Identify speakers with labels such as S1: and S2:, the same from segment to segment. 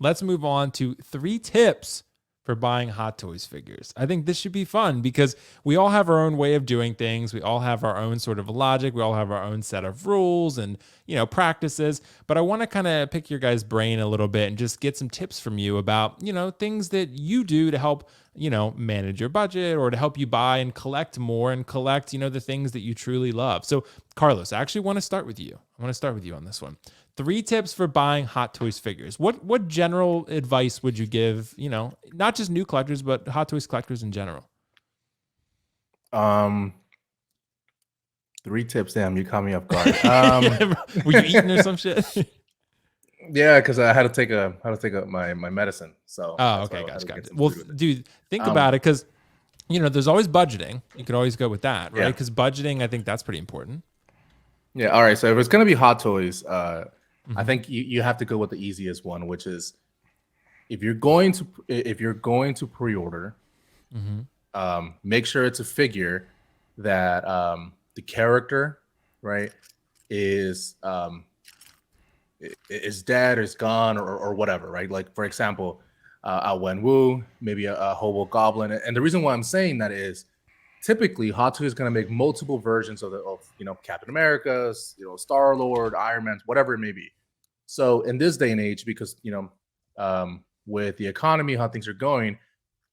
S1: let's move on to 3 tips for buying Hot Toys figures. I think this should be fun because we all have our own way of doing things. We all have our own sort of logic. We all have our own set of rules and, practices. But I want to kind of pick your guys' brain a little bit and just get some tips from you about, things that you do to help, manage your budget or to help you buy and collect more and collect, the things that you truly love. So, Carlos, I actually want to start with you. I want to start with you on this one. 3 tips for buying Hot Toys figures. What general advice would you give, not just new collectors, but Hot Toys collectors in general?
S2: 3 tips. Damn, you caught me off guard.
S1: Were you eating or some shit?
S2: Yeah, because I had to take my medicine. So
S1: okay, gotcha. Well, dude, think about it, because there's always budgeting. You could always go with that, right? Because budgeting, I think that's pretty important.
S2: Yeah. All right. So if it's gonna be Hot Toys, I think you have to go with the easiest one, which is if you're going to pre-order, make sure it's a figure that the character, right, is dead or is gone or whatever, right? Like, for example, a Wenwu, maybe a Hobo Goblin. And the reason why I'm saying that is typically Hot Toys is going to make multiple versions of Captain America's, Star-Lord, Iron Man, whatever it may be. So in this day and age, because with the economy, how things are going,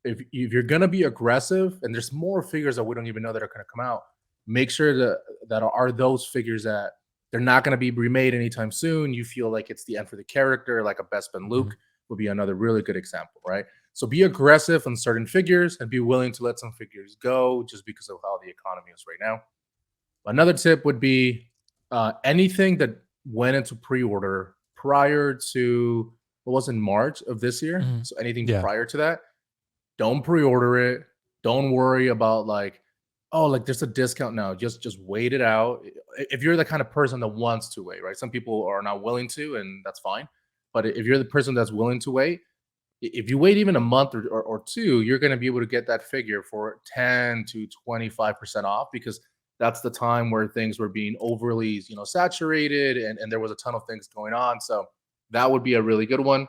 S2: if you're going to be aggressive, and there's more figures that we don't even know that are going to come out, make sure that are those figures that they're not going to be remade anytime soon. You feel like it's the end for the character, like a Bespin Luke would be another really good example, right? So be aggressive on certain figures and be willing to let some figures go just because of how the economy is right now. Another tip would be anything that went into pre-order prior to what was in March of this year. So anything prior to that, don't pre-order it. Don't worry about there's a discount now. Just wait it out. If you're the kind of person that wants to wait, right? Some people are not willing to, and that's fine. But if you're the person that's willing to wait, if you wait even a month or 2, you're going to be able to get that figure for 10 to 25% off, because that's the time where things were being overly, saturated and there was a ton of things going on. So that would be a really good one.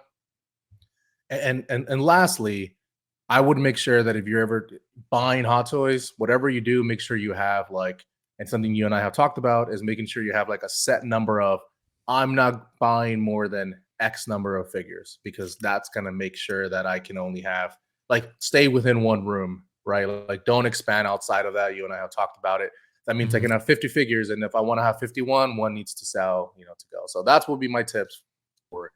S2: And lastly, I would make sure that if you're ever buying Hot Toys, whatever you do, make sure you have and something you and I have talked about is making sure you have a set number of, I'm not buying more than X number of figures, because that's going to make sure that I can only have stay within one room, right? Don't expand outside of that. You and I have talked about it. That means I can have 50 figures. And if I want to have 51, one needs to sell, to go. So that's what would be my tips for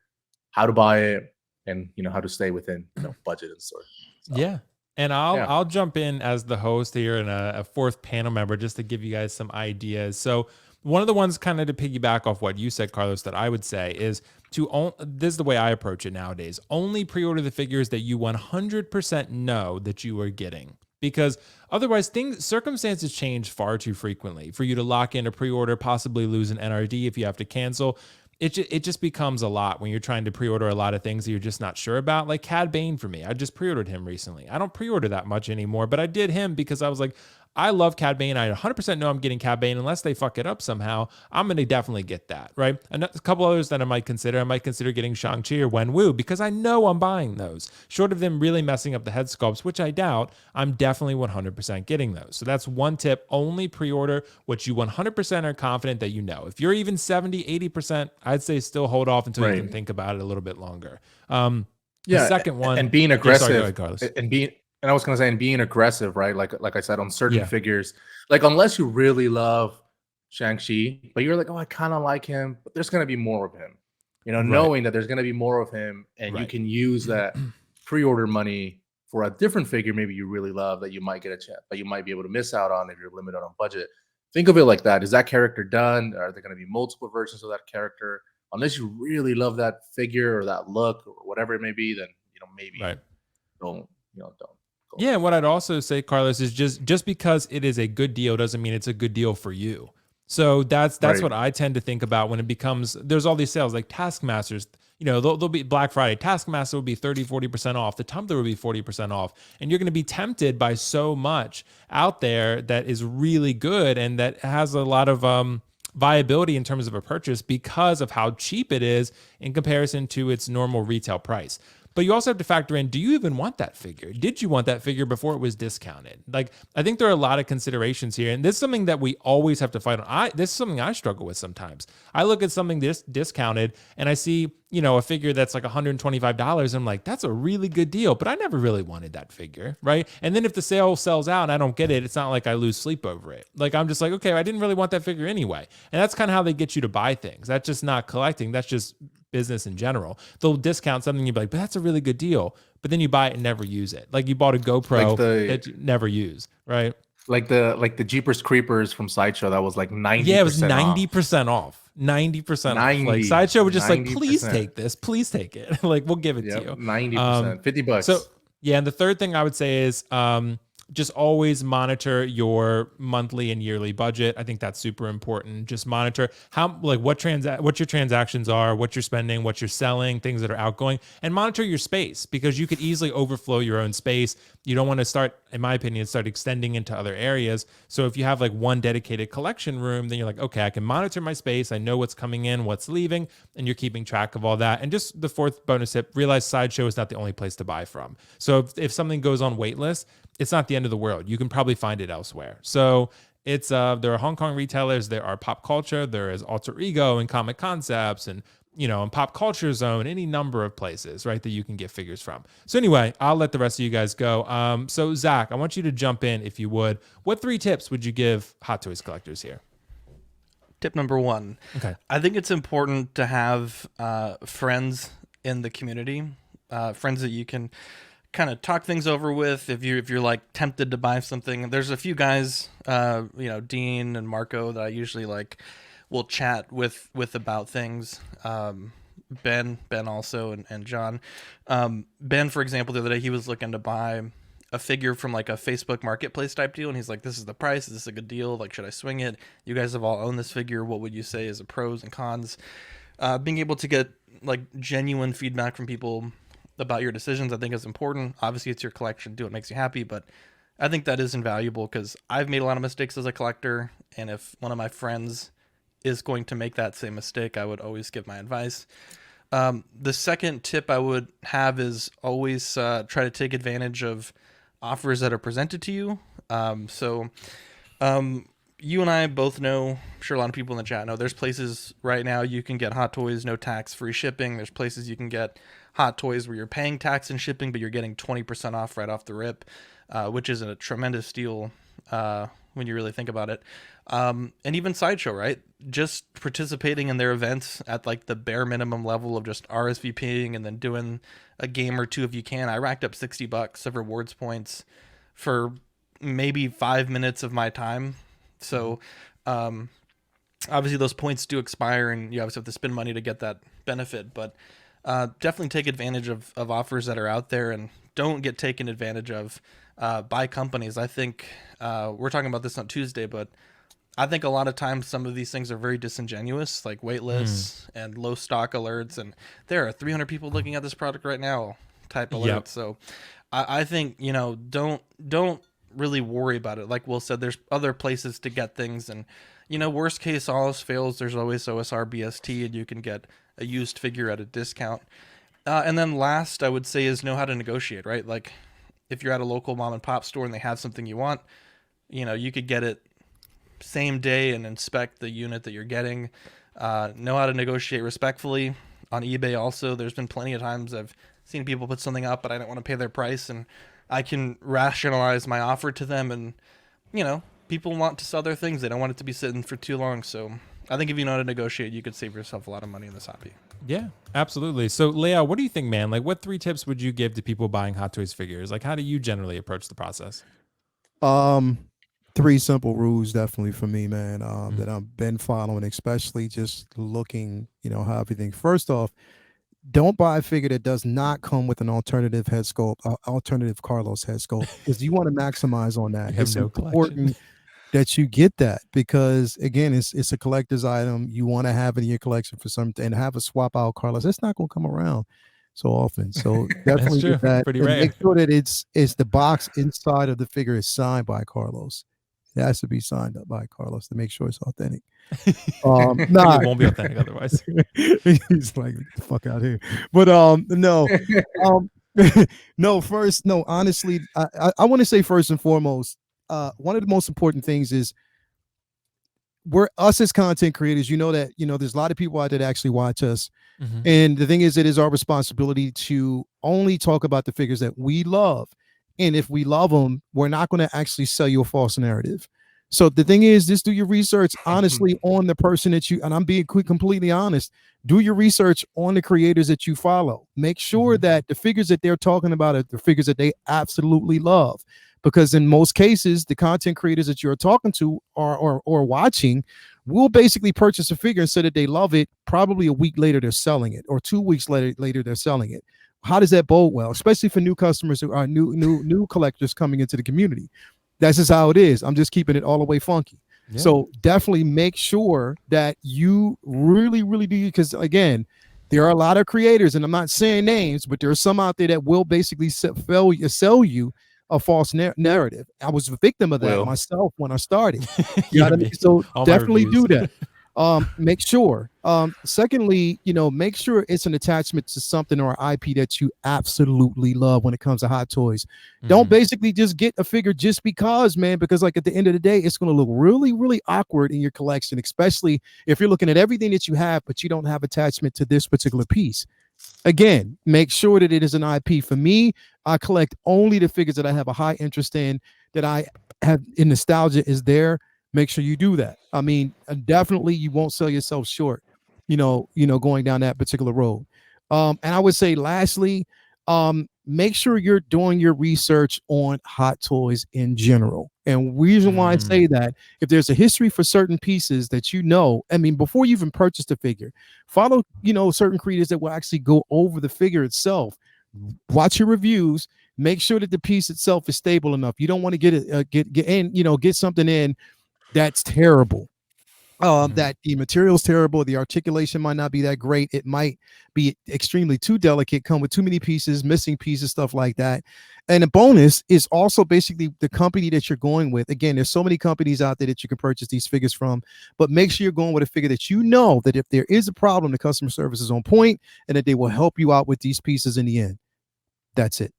S2: how to buy it and, how to stay within, budget and sort. So,
S1: yeah. And I'll jump in as the host here and a 4th panel member just to give you guys some ideas. So one of the ones kind of to piggyback off what you said, Carlos, that I would say is this is the way I approach it nowadays. Only pre-order the figures that you 100% know that you are getting. Because otherwise circumstances change far too frequently for you to lock in a pre-order, possibly lose an NRD if you have to cancel. It just becomes a lot when you're trying to pre-order a lot of things that you're just not sure about. Like Cad Bane for me, I just pre-ordered him recently. I don't pre-order that much anymore, but I did him because I was like, I love Cad Bane. I 100% know I'm getting Cad Bane. Unless they fuck it up somehow, I'm going to definitely get that, right? And a couple others that I might consider getting Shang-Chi or Wenwu because I know I'm buying those. Short of them really messing up the head sculpts, which I doubt, I'm definitely 100% getting those. So that's one tip. Only pre-order what you 100% are confident that you know. If you're even 70, 80%, I'd say still hold off until you can think about it a little bit longer. The second one.
S2: And being aggressive.
S1: Go ahead, Carlos.
S2: And I was going to say, and being aggressive, right? Like I said, on certain figures, unless you really love Shang-Chi, but you're like, oh, I kind of like him, but there's going to be more of him, knowing that there's going to be more of him, and you can use that pre-order money for a different figure maybe you really love that you might get a chance, but you might be able to miss out on if you're limited on budget. Think of it like that. Is that character done? Are there going to be multiple versions of that character? Unless you really love that figure or that look or whatever it may be, then maybe don't.
S1: Yeah, and what I'd also say, Carlos, is just because it is a good deal doesn't mean it's a good deal for you. So that's what I tend to think about when it becomes, there's all these sales like Taskmasters, they'll be Black Friday. Taskmaster will be 30, 40% off. The Tumbler will be 40% off. And you're going to be tempted by so much out there that is really good and that has a lot of viability in terms of a purchase because of how cheap it is in comparison to its normal retail price. But you also have to factor in, do you even want that figure? Did you want that figure before it was discounted? Like, I think there are a lot of considerations here. And this is something that we always have to fight on. This is something I struggle with sometimes. I look at something discounted and I see, a figure that's like $125. And I'm like, that's a really good deal, but I never really wanted that figure, right? And then if the sale sells out and I don't get it, it's not like I lose sleep over it. Like, I'm just like, okay, I didn't really want that figure anyway. And that's kind of how they get you to buy things. That's just not collecting. That's just business in general. They'll discount something, you'd be like, but that's a really good deal. But then you buy it and never use it. Like you bought a GoPro that you never use, right?
S2: Like the Jeepers Creepers from Sideshow that was like 90%.
S1: Yeah, it was 90% off. 90% off. Like Sideshow was just 90%. Like, please take this. Please take it. Like, we'll give it to you.
S2: 90%. $50.
S1: So yeah, and the third thing I would say is just always monitor your monthly and yearly budget. I think that's super important. Just monitor what your transactions are, what you're spending, what you're selling, things that are outgoing, and monitor your space because you could easily overflow your own space. You don't want to start, in my opinion, start extending into other areas. So if you have like one dedicated collection room, then you're like, okay, I can monitor my space. I know what's coming in, what's leaving, and you're keeping track of all that. And just the fourth bonus tip, realize Sideshow is not the only place to buy from. So if something goes on waitlist, it's not the end of the world. You can probably find it elsewhere. So it's there are Hong Kong retailers, there are Pop Culture, there is Alter Ego and Comic Concepts and and Pop Culture Zone, any number of places, right, that you can get figures from. So anyway, I'll let the rest of you guys go. So Zach, I want you to jump in if you would. What 3 tips would you give Hot Toys collectors here?
S3: Tip number 1.
S1: Okay.
S3: I think it's important to have friends in the community, friends that you can kind of talk things over with if you're like tempted to buy something. There's a few guys, Dean and Marco, that I usually like will chat with about things. Ben also, and John. Ben, for example, the other day he was looking to buy a figure from like a Facebook marketplace type deal, and he's like, this is the price, is this a good deal, like should I swing it? You guys have all owned this figure, what would you say is the pros and cons? Being able to get like genuine feedback from people about your decisions, I think is important. Obviously it's your collection, do what makes you happy, but I think that is invaluable because I've made a lot of mistakes as a collector, and if one of my friends is going to make that same mistake, I would always give my advice. The second tip I would have is always try to take advantage of offers that are presented to you. You and I both know, I'm sure a lot of people in the chat know, there's places right now you can get Hot Toys, no tax, free shipping. There's places you can get Hot Toys where you're paying tax and shipping, but you're getting 20% off right off the rip, which is a tremendous deal when you really think about it. And even Sideshow, right? Just participating in their events at like the bare minimum level of just RSVPing and then doing a game or two if you can. I racked up $60 of rewards points for maybe 5 minutes of my time. So obviously those points do expire and you obviously have to spend money to get that benefit, but definitely take advantage of offers that are out there and don't get taken advantage of by companies. I think we're talking about this on Tuesday, but I think a lot of times some of these things are very disingenuous, like wait lists and low stock alerts, and there are 300 people looking at this product right now type alerts. Yep. So I think, don't really worry about it. Like Will said, there's other places to get things, and worst case, all else fails, there's always OSR BST, and you can get a used figure at a discount. And then last, I would say, is know how to negotiate, right? Like if you're at a local mom and pop store and they have something you want, you could get it same day and inspect the unit that you're getting. Know how to negotiate respectfully. On eBay also, there's been plenty of times I've seen people put something up, but I don't want to pay their price, and I can rationalize my offer to them. And people want to sell their things, they don't want it to be sitting for too long. So I think if you know how to negotiate, you could save yourself a lot of money in this hobby.
S1: Yeah, absolutely. So Leah, what do you think, man? Like, what 3 tips would you give to people buying Hot Toys figures? Like, how do you generally approach the process?
S4: 3 simple rules definitely for me, man, that I've been following, especially just looking, how everything. First off, don't buy a figure that does not come with an alternative head sculpt, alternative Carlos head sculpt, because you want to maximize on that. It's important that you get that because, again, it's a collector's item. You want to have it in your collection for something and have a swap out Carlos. It's not going to come around so often. So definitely get that.
S1: Pretty rare.
S4: Make sure that it's the box inside of the figure is signed by Carlos. It has to be signed up by Carlos to make sure it's authentic.
S1: It won't be authentic otherwise.
S4: He's like, get the fuck out here. But no, no. Honestly, I want to say first and foremost, one of the most important things is we're us as content creators. You know that there's a lot of people out there that actually watch us, and the thing is, it is our responsibility to only talk about the figures that we love. And if we love them, we're not going to actually sell you a false narrative. So the thing is, just do your research honestly on the person that you, and I'm being completely honest, do your research on the creators that you follow. Make sure that the figures that they're talking about are the figures that they absolutely love. Because in most cases, the content creators that you're talking to or watching will basically purchase a figure and say that they love it. Probably a week later, they're selling it, or 2 weeks later, they're selling it. How does that bode well, especially for new customers who are new collectors coming into the community? That's just how it is. I'm just keeping it all the way funky. Yeah. So definitely make sure that you really, really do, because again, there are a lot of creators, and I'm not saying names, but there are some out there that will basically sell you a false narrative. I was a victim of that myself when I started.
S1: Yeah,
S4: I mean? So definitely do that. Make sure. Secondly, make sure it's an attachment to something or IP that you absolutely love when it comes to hot toys. Don't basically just get a figure just because, man, because like at the end of the day, it's going to look really, really awkward in your collection, especially if you're looking at everything that you have, but you don't have attachment to this particular piece. Again, make sure that it is an IP. For me, I collect only the figures that I have a high interest in, that I have in nostalgia is there. Make sure you do that. I mean, definitely you won't sell yourself short, going down that particular road. And I would say lastly, make sure you're doing your research on hot toys in general. And reason why I say that, if there's a history for certain pieces that I mean, before you even purchase the figure, follow, certain creators that will actually go over the figure itself. Watch your reviews. Make sure that the piece itself is stable enough. You don't want to get something in that's terrible. That the material's terrible, the articulation might not be that great, it might be extremely too delicate, come with too many pieces, missing pieces, stuff like that. And a bonus is also basically the company that you're going with. Again, there's so many companies out there that you can purchase these figures from, but make sure you're going with a figure that that if there is a problem, the customer service is on point and that they will help you out with these pieces in the end. That's it.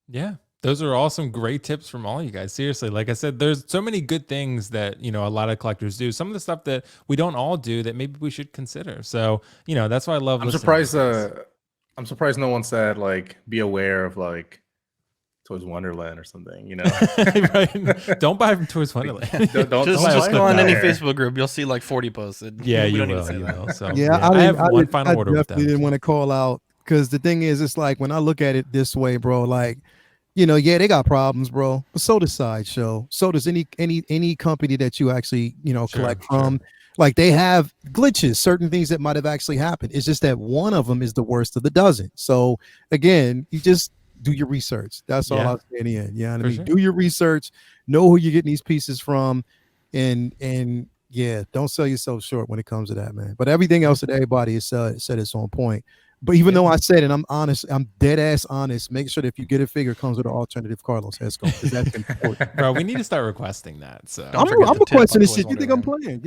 S1: Yeah. Those are all some great tips from all you guys. Seriously, like I said, there's so many good things that, a lot of collectors do. Some of the stuff that we don't all do that maybe we should consider. So, that's why I love.
S2: I'm surprised no one said like, be aware of like Toys Wonderland or something,
S1: Right. Don't buy from Toys Wonderland.
S2: don't
S3: just go on any Facebook group. You'll see like 40 posted.
S1: Yeah, you will. So
S4: yeah,
S1: I have one final order with them.
S4: I didn't want to call out, because the thing is, it's like when I look at it this way, bro, like, yeah, they got problems, bro. But so does Sideshow. So does any company that you actually, collect from. Like, they have glitches, certain things that might have actually happened. It's just that one of them is the worst of the dozen. So again, you just do your research. That's all I'll say in the end. Yeah, I mean, sure. Do your research, know who you're getting these pieces from, and yeah, don't sell yourself short when it comes to that, man. But everything else that everybody has said it's on point. But even though I said it, I'm honest, I'm dead ass honest. Make sure that if you get a figure, it comes with an alternative Carlos head sculpt, because that's important.
S1: Bro, we need to start requesting that. So
S4: I'm requesting this shit. You think I'm playing?